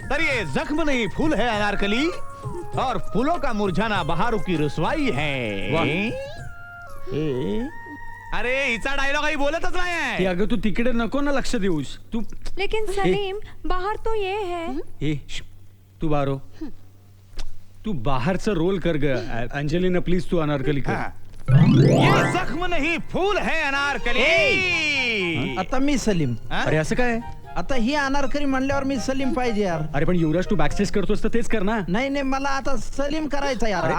पर ये जख्म नहीं फूल है अनारकली, और फूलों का मुरझाना बहारों की रुसवाई है। अरे हिचा डायलॉग काही बोलतच ती नाही। अगं तू तिकडे नको ना लक्ष देऊस तू लेकिन सलीम बाहर तो ये है। तू बारो तू बाहेरचा रोल कर ग अंजलीना प्लीज तू अनारकली कर ये जख्म नहीं फूल है अनारकली। आता मी सलीम. अरे असं काय आता ही अनारकली म्हणल्यावर मी सलीम पाहिजे यार. अरे पण युवराज तू बॅकस्टेज करतोस तर तेच कर ना नाही नाही मला आता सलीम करायचा यार.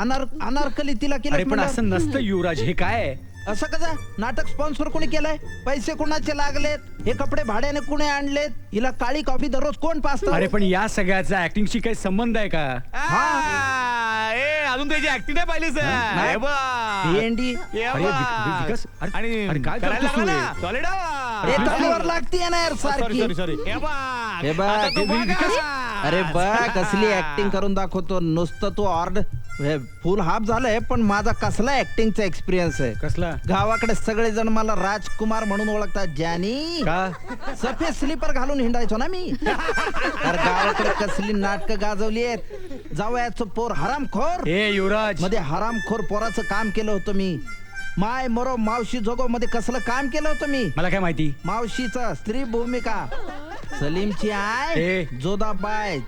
अनारकली तिला अरे केलं पण असं नसतं युवराज हे काय आहे? असं कसं नाटक स्पॉन्सर कोणी केलंय? पैसे कोणाचे लागलेत? हे कपडे भाड्याने कोणी आणलेत? हिला काळी कॉफी दररोज कोण पाजतं? अरे पण या सगळ्याचा ऍक्टिंगशी काही संबंध आहे का? अजून त्याची ऍक्टिंग नाही पाहिली सर। नाही. हे बघ. भेंडी. अरे विकास आणि अरे काय करायला करतोस तू लागला हे? ना, सॉलिड. हे तलवार लागतीये ना यार सारखी. सॉरी हे बघ. हे बघ, आता तू हे बघ. अरे बघ कसली ऍक्टिंग करून दाखवतो. नुसतं तू ऑर्डर फुल हाफ झालंय पण माझा कसला ऍक्टिंगचा एक्सपिरियन्स आहे. कसला गावाकडे सगळे जण मला राजकुमार म्हणून ओळखतात. ज्यानी का सफेद स्लीपर घालून हिंडायचो ना मी. तर गावाकडे कसली नाटकं गाजवली आहेत. जावयाचं पोर हरामखोर ए युवराज मध्ये हरामखोर पोराचं काम केलं होतं मी. माय मरो मावशी जोगो मध्ये कसलं काम केलं होतं मी. मला काय माहिती मावशीचं स्त्री भूमिका. सलीमची आय ए. जोदाबाई